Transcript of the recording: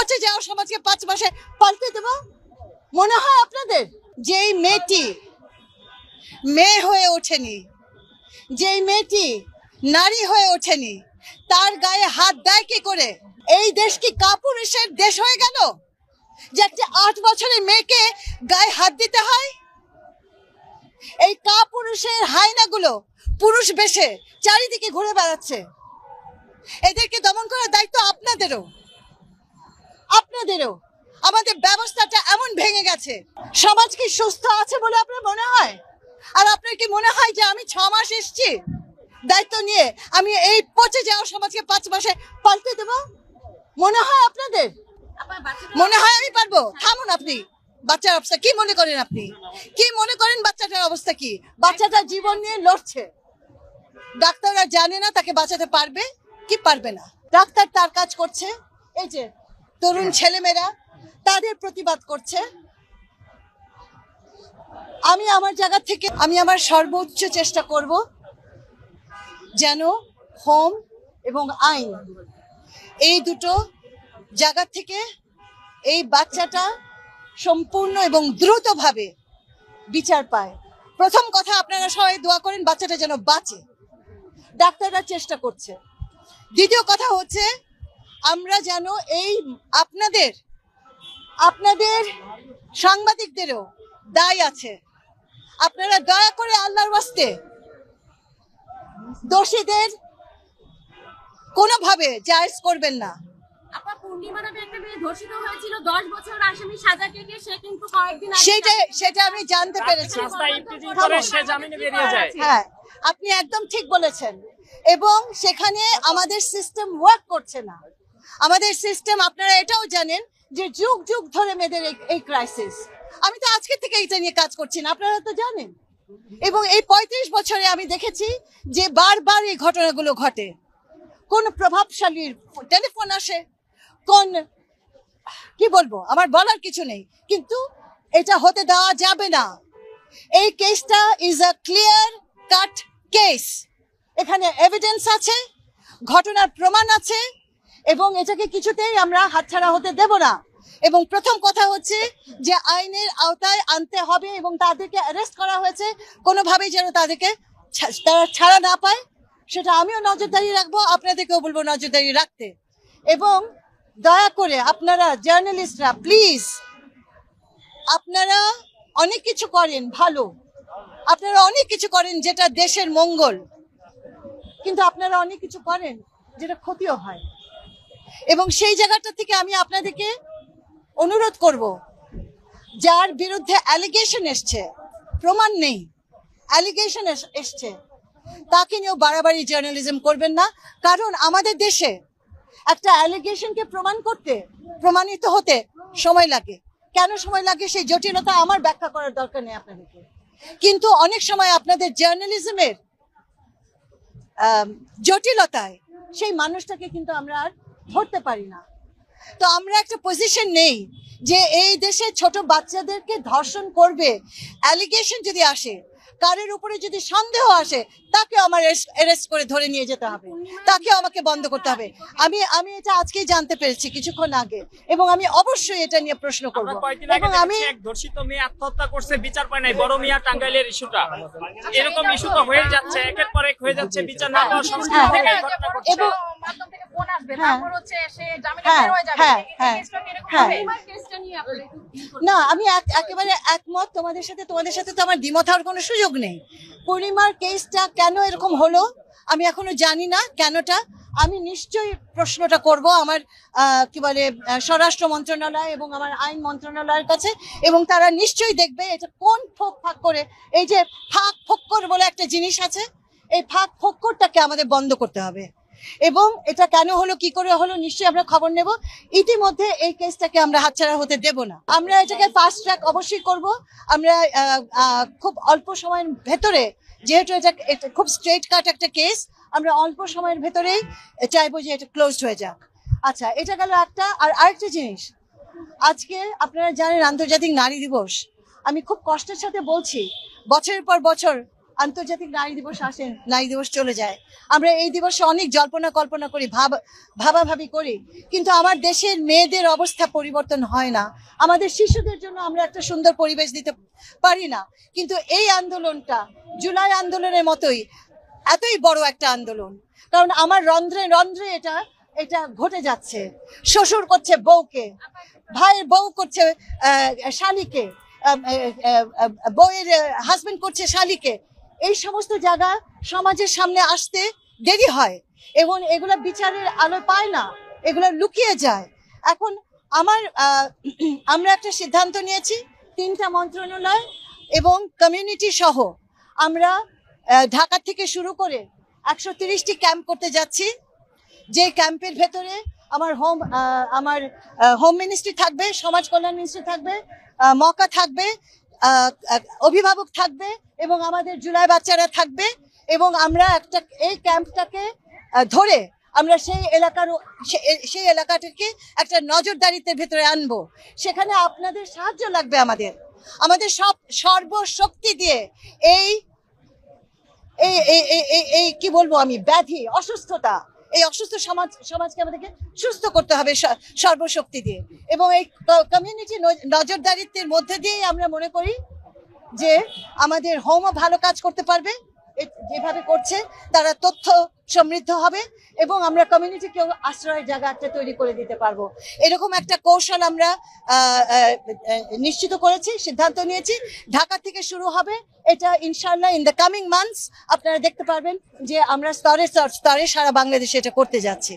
পচে যাওয়া সমাজকে 5 মাসে পাল্টে দেব মনে হয় আপনাদের? যেই মেয়েটি মেয়ে হয়ে ওঠেনি, যেই মেয়েটি নারী হয়ে ওঠেনি, তার গায়ে হাত দেয় কি করে? এই দেশ কি কাপুরুষের দেশ হয়ে গেল যে একটা 8 বছরের মেয়েকে গায়ে হাত দিতে হয়? এই কাপুরুষের হায়নাগুলো পুরুষ বেশে চারিদিকে ঘুরে বেড়াচ্ছে। এদেরকে দমন করার দায়িত্ব আপনাদেরও। আমাদের ব্যবস্থাটা এমন ভেঙে গেছে। সমাজ কি সুস্থ আছে বলে আপনার মনে হয়? আর আপনার কি মনে হয় যে আমি 6 মাস এসেছি দায়িত্ব নিয়ে আমি এই পচে যাওয়া সমাজকে 5 মাসে পাল্টে দেব মনে হয় আপনাদের? মনে হয় আমি পারবো? থামুন আপনি। বাচ্চার অবস্থা কি মনে করেন? আপনি কি মনে করেন বাচ্চাটার অবস্থা কি? বাচ্চাটা জীবন নিয়ে লড়ছে, ডাক্তাররা জানে না তাকে বাঁচাতে পারবে কি পারবে না। ডাক্তার তার কাজ করছে, এই যে তরুণ ছেলেমেয়েরা তাদের প্রতিবাদ করছে। আমি আমার জায়গা থেকে আমি আমার সর্বোচ্চ চেষ্টা করব যেন হোম এবং আইন এই দুটো জায়গা থেকে এই বাচ্চাটা সম্পূর্ণ এবং দ্রুতভাবে বিচার পায়। প্রথম কথা, আপনারা সবাই দোয়া করেন বাচ্চাটা যেন বাঁচে, ডাক্তাররা চেষ্টা করছে। দ্বিতীয় কথা হচ্ছে আমরা যেন এই আপনাদের সাংবাদিকদেরও দায় আছে, আপনারা দয়া করে আল্লাহর ওয়াস্তে দোষীদের কোনোভাবে জায়েজ করবেন না। আপা, পূর্ণিমা নামে একটা মেয়ে ধর্ষিত হয়েছিল, 10 বছর আসামি সাজা কেটে সে কিন্তু কয়েকদিন সেটা আমি জানতে পেরেছি। হ্যাঁ, আপনি একদম ঠিক বলেছেন। এবং সেখানে আমাদের সিস্টেম ওয়ার্ক করছে না। আমাদের সিস্টেম, আপনারা এটাও জানেন যে যুগ যুগ ধরে মেয়েদের এই ক্রাইসিস। আমি তো আজকে থেকে এটা নিয়ে কাজ করছি না, আপনারা তো জানেন। এবং এই 35 বছরে আমি দেখেছি যে বারবার এই ঘটনাগুলো ঘটে। কোন প্রভাবশালীর টেলিফোন আসে, কোন কি বলবো, আমার বলার কিছু নেই, কিন্তু এটা হতে দেওয়া যাবে না। এই কেসটা is a clear cut case. এখানে এভিডেন্স আছে, ঘটনার প্রমাণ আছে, এবং এটাকে কিছুতেই আমরা হাতছাড়া হতে দেব না। এবং প্রথম কথা হচ্ছে যে আইনের আওতায় আনতে হবে এবং তাদেরকে অ্যারেস্ট করা হয়েছে, কোনোভাবেই যেন তাদেরকে তারা ছাড়া না পায়, সেটা আমিও নজরদারি রাখবো, আপনাদেরকেও বলবো নজরদারি রাখতে। এবং দয়া করে আপনারা জার্নালিস্টরা প্লিজ, আপনারা অনেক কিছু করেন ভালো, আপনারা অনেক কিছু করেন যেটা দেশের মঙ্গল, কিন্তু আপনারা অনেক কিছু করেন যেটা ক্ষতিও হয়। এবং সেই জায়গাটা থেকে আমি আপনাদেরকে অনুরোধ করব, যার বিরুদ্ধে অ্যালিগেশন এসছে, প্রমাণ নেই, অ্যালিগেশন এসছে, তাকে নিয়েও বাড়াবাড়ি জার্নালিজম করবেন না। কারণ আমাদের দেশে একটা অ্যালিগেশনকে প্রমাণিত হতে সময় লাগে। কেন সময় লাগে সেই জটিলতা আমার ব্যাখ্যা করার দরকার নেই আপনাদেরকে। কিন্তু অনেক সময় আপনাদের জার্নালিজমের জটিলতায় সেই মানুষটাকে কিন্তু আমরা আর ধরতে পারি না। তো আমরা একটা পজিশন নেই যে এই দেশে ছোট বাচ্চাদেরকে ধর্ষণ করবে, অ্যালিগেশন যদি আসে, কারের উপরে যদি সন্দেহ আসে, তাকে আমার অ্যারেস্ট করে ধরে নিয়ে যেতে হবে, তাকে আমাকে বন্ধ করতে হবে। আমি এটা আজকেই জানতে পেরেছি কিছুক্ষণ আগে, এবং আমি অবশ্যই এটা নিয়ে প্রশ্ন করব। এবং আমি ধর্ষিত মেয়ে আত্মহত্যা করছে, বিচার পায় নাই, বড় মিয়া টাঙ্গাইলের ইস্যুটা এরকম ইস্যু তো হয়ে যাচ্ছে, একের পর এক হয়ে যাচ্ছে, বিচার না পাওয়ার সংস্কৃতি থেকে এই ঘটনা ঘটছে। এবং মাধ্যম থেকে ফোন আসবে, তারপর হচ্ছে সে জামিনে বের হয়ে যাবে। এই কেসটা কিরকম হবে? এই কেসটা নিয়ে আপনি না, আমি একেবারে একমত তোমাদের সাথে তো আমার দ্বিমত হওয়ার কোনো সুযোগ নেই। পূর্ণিমার কেসটা কেন এরকম হলো আমি এখনো জানি না কেনটা। আমি নিশ্চয়ই প্রশ্নটা করব আমার কি বলে স্বরাষ্ট্র মন্ত্রণালয় এবং আমার আইন মন্ত্রণালয়ের কাছে, এবং তারা নিশ্চয়ই দেখবে এটা কোন ফাঁক করে, এই যে ফাঁক ফোক্কর বলে একটা জিনিস আছে, এই ফাঁক ফোক্করটাকে আমাদের বন্ধ করতে হবে। এবং এটা কেন হলো, কি করে হলো, নিশ্চয়ই আমরা খবর নেব। ইতিমধ্যে এই কেসটাকে আমরা হাতছাড়া হতে দেব না। আমরা এটাকে ফাস্ট ট্র্যাক অবশ্যই করব। আমরা খুব অল্প সময়ের ভেতরে, যেহেতু এটা খুব স্ট্রেট কাট একটা কেস, আমরা অল্প সময়ের ভেতরেই চাইবো যে এটা ক্লোজড হয়ে যাক। আচ্ছা, এটা গেল একটা। আর আরেকটা জিনিস, আজকে আপনারা জানেন আন্তর্জাতিক নারী দিবস। আমি খুব কষ্টের সাথে বলছি, বছরের পর বছর আন্তর্জাতিক নারী দিবস আসে, নারী দিবস চলে যায়, আমরা এই দিবসে অনেক জল্পনা কল্পনা করি, ভাবাভাবি করি, কিন্তু আমার দেশের মেয়েদের অবস্থা পরিবর্তন হয় না। আমাদের শিশুদের জন্য আমরা একটা সুন্দর পরিবেশ দিতে পারি না। কিন্তু এই আন্দোলনটা জুলাই আন্দোলনের মতোই এতই বড় একটা আন্দোলন, কারণ আমার রন্ধ্রে রন্ধ্রে এটা ঘটে যাচ্ছে। শ্বশুর করছে বউকে, ভাইয়ের বউ করছে শালীকে, বউয়ের হাজবেন্ড করছে শালীকে। এই সমস্ত জায়গা সমাজের সামনে আসতে দেরি হয় এবং এগুলো বিচারের আলো পায় না, এগুলো লুকিয়ে যায়। এখন আমরা একটা সিদ্ধান্ত নিয়েছি, 3টা মন্ত্রণালয় এবং কমিউনিটি সহ আমরা ঢাকা থেকে শুরু করে 130টি ক্যাম্প করতে যাচ্ছি। যে ক্যাম্পের ভেতরে আমার হোম মিনিস্ট্রি থাকবে, সমাজ কল্যাণ মিনিস্ট্রি থাকবে, মকা থাকবে, অভিভাবক থাকবে এবং আমাদের জুলাই বাচ্চারা থাকবে। এবং আমরা এই ক্যাম্পটাকে ধরে আমরা সেই এলাকাটাকে একটা নজরদারিতে ভেতরে আনবো। সেখানে আপনাদের সাহায্য লাগবে, আমাদের সর্বশক্তি দিয়ে এই কি বলবো আমি, ব্যাধি, অসুস্থতা, এই অসুস্থ সমাজকে আমাদেরকে সুস্থ করতে হবে সর্বশক্তি দিয়ে। এবং এই কমিউনিটি নজরদারিত্বের মধ্যে দিয়েই আমরা মনে করি যে আমাদের হোমও ভালো কাজ করতে পারবে, যেভাবে করছে তারা তথ্য সমৃদ্ধ হবে এবং আমরা কমিউনিটিকেও আশ্রয়ের জায়গা একটা তৈরি করে দিতে পারবো। এরকম একটা কৌশল আমরা নিশ্চিত করেছি, সিদ্ধান্ত নিয়েছি। ঢাকা থেকে শুরু হবে এটা, ইনশাআল্লাহ ইন দ্য কামিং মান্থস আপনারা দেখতে পারবেন যে আমরা স্তরে স্তরে সারা বাংলাদেশে এটা করতে যাচ্ছি।